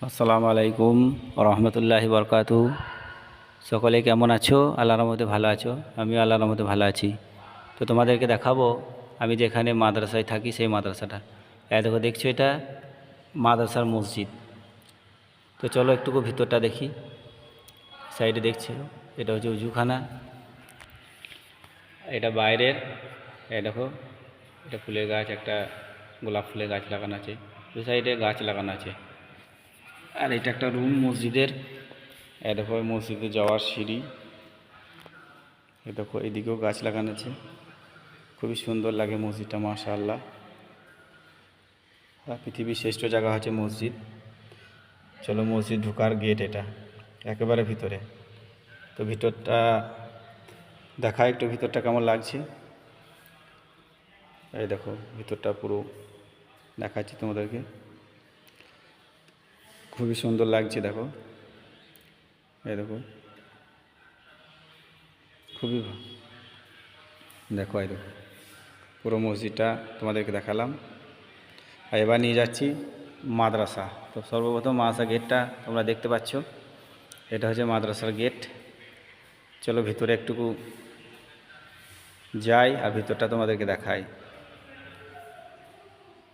আসসালামু আলাইকুম রহমতুল্লাহি বরকাতু। সকলে কেমন আছো? আল্লাহর রহমতে ভালো আছো? আমিও আল্লাহর রহমতে ভালো আছি। তো তোমাদেরকে দেখাবো আমি যেখানে মাদ্রাসায় থাকি সেই মাদ্রাসাটা। দেখো, দেখছো এটা মাদ্রাসার মসজিদ। তো চলো একটুকু ভিতরটা দেখি। সাইডে দেখছো এটা হচ্ছে উজুখানা, এটা বাইরের। দেখো, এটা ফুলের গাছ, একটা গোলাপ ফুলের গাছ লাগানো আছে, দু সাইডে গাছ লাগানো আছে। আর এটা একটা রুম মসজিদের। দেখো মসজিদে যাওয়ার সিঁড়ি। দেখো এদিকেও গাছ লাগানো আছে, খুবই সুন্দর লাগে মসজিদটা, মাশাআল্লাহ। পৃথিবীর শ্রেষ্ঠ জায়গা হচ্ছে মসজিদ। চলো মসজিদ ঢোকার গেট এটা, একেবারে ভিতরে। তো ভিতরটা দেখা, একটু ভিতরটা কেমন লাগছে। এই দেখো ভিতরটা পুরো দেখাচ্ছি তোমাদেরকে, খুবই সুন্দর লাগছে। দেখো, এই দেখো খুবই দেখো, এই দেখো পুরো মসজিদটা তোমাদেরকে দেখালাম। আর এবার নিয়ে যাচ্ছি মাদ্রাসা। তো সর্বপ্রথম মাদ্রাসা গেটটা তোমরা দেখতে পাচ্ছ, এটা হচ্ছে মাদ্রাসার গেট। চলো ভিতরে একটুকু যাই আর ভিতরটা তোমাদেরকে দেখাই।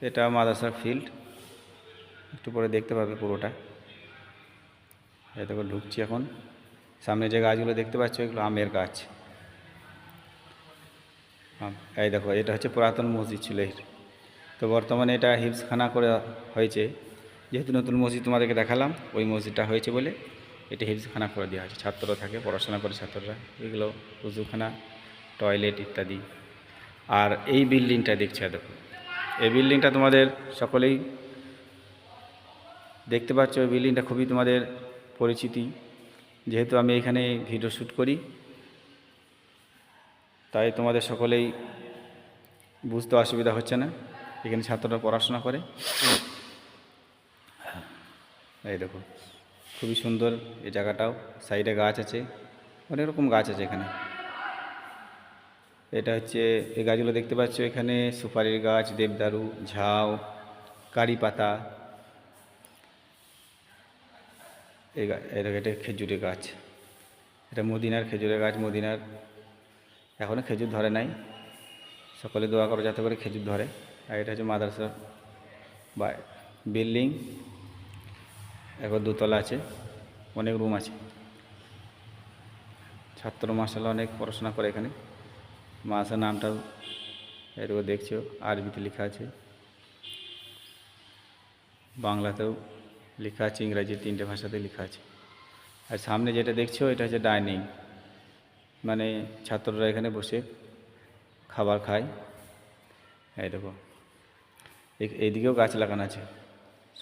এটা মাদ্রাসার ফিল্ড, একটু পরে দেখতে পাবে পুরোটা। এই দেখো ঢুকছি এখন। সামনে যে গাছগুলো দেখতে পাচ্ছ এগুলো আমের গাছ। এই দেখো এটা হচ্ছে পুরাতন মসজিদ ছিল। তো বর্তমানে এটা হিফজখানা করে হয়েছে। যেহেতু নতুন মসজিদ তোমাদেরকে দেখালাম, ওই মসজিদটা হয়েছে বলে এটা হিফজখানা করে দেওয়া হয়েছে। ছাত্ররা থাকে, পড়াশোনা করে ছাত্ররা। এগুলো উজুখানা, টয়লেট ইত্যাদি। আর এই বিল্ডিংটা দেখছে, দেখো এই বিল্ডিংটা তোমাদের সকলেই দেখতে পাচ্ছ। এই বিল্ডিংটা খুবই তোমাদের পরিচিতি, যেহেতু আমি এখানে ভিডিও শ্যুট করি, তাই তোমাদের সকলেই বুঝতে অসুবিধা হচ্ছে না। এখানে ছাত্ররা পড়াশোনা করে। এই দেখো খুবই সুন্দর এই জায়গাটাও। সাইডে গাছ আছে, অনেক রকম গাছ আছে এখানে। এটা হচ্ছে এই গাছগুলো দেখতে পাচ্ছ, এখানে সুপারির গাছ, দেবদারু, ঝাউ, কারি পাতা। এটা খেজুরের গাছ, এটা মদিনার খেজুরের গাছ। মদিনার এখনও খেজুর ধরে নাই, সকলে দোয়া করো যাতে করে খেজুর ধরে। আর এটা হচ্ছে মাদ্রাসা বা বিল্ডিং, একবার দোতলা আছে, অনেক রুম আছে। ছাত্র মাশাআল্লাহ অনেক পড়াশোনা করে এখানে। মাদ্রাসার নামটাও এরকম দেখছো, আরবিতে লেখা আছে, বাংলাতেও লেখা আছে, ইংরাজি, তিনটে ভাষাতে লেখা আছে। আর সামনে যেটা দেখছো এটা হচ্ছে ডাইনিং, মানে ছাত্ররা এখানে বসে খাবার খায়। এই দেখো এইদিকেও গাছ লাগানো আছে,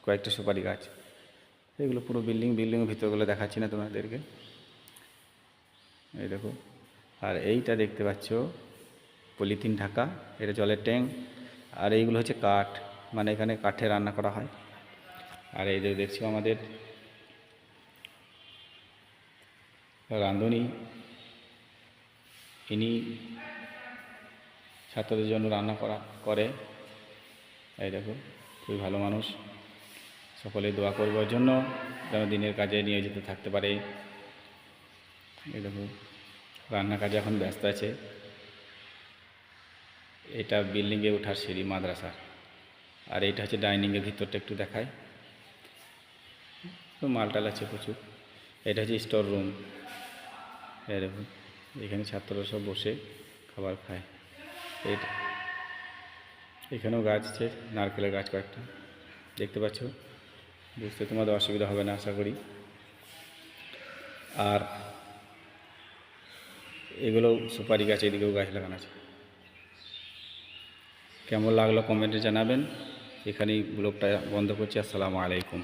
কয়েকটা সুপারি গাছ। এগুলো পুরো বিল্ডিংয়ের ভিতরগুলো দেখাচ্ছি না তোমাদেরকে। এই দেখো, আর এইটা দেখতে পাচ্ছ পলিথিন ঢাকা, এটা জলের ট্যাঙ্ক। আর এইগুলো হচ্ছে কাঠ, মানে এখানে কাঠে রান্না করা হয়। আর এই যে দেখছো আমাদের রাঁধুনি, ইনি ছাত্রদের জন্য রান্না করে। এই দেখো খুবই ভালো মানুষ। সকলে দোয়া করবার জন্য যেন দিনের কাজে নিয়োজিত থাকতে পারে। এই দেখো রান্না কাজে এখন ব্যস্ত আছে। এটা বিল্ডিংয়ে ওঠার সিঁড়ি মাদ্রাসার। আর এইটা হচ্ছে ডাইনিংয়ের ভিতরটা, একটু দেখায়। তো মালটাল আছে প্রচুর। এটা হচ্ছে স্টোর রুম। এই দেখুন এখানে ছাত্ররা সব বসে খাবার খায়। এইটা এখানেও গাছ আছে, নারকেলের গাছ কয়েকটা দেখতে পাচ্ছ। বুঝতে তোমাদের অসুবিধা হবে না আশা করি। আর এগুলো সুপারি গাছ, এদিকেও গাছ লাগানো আছে। কেমন লাগলো কমেন্টে জানাবেন। এখানেই ব্লগটা বন্ধ করছি। আসসালামু আলাইকুম।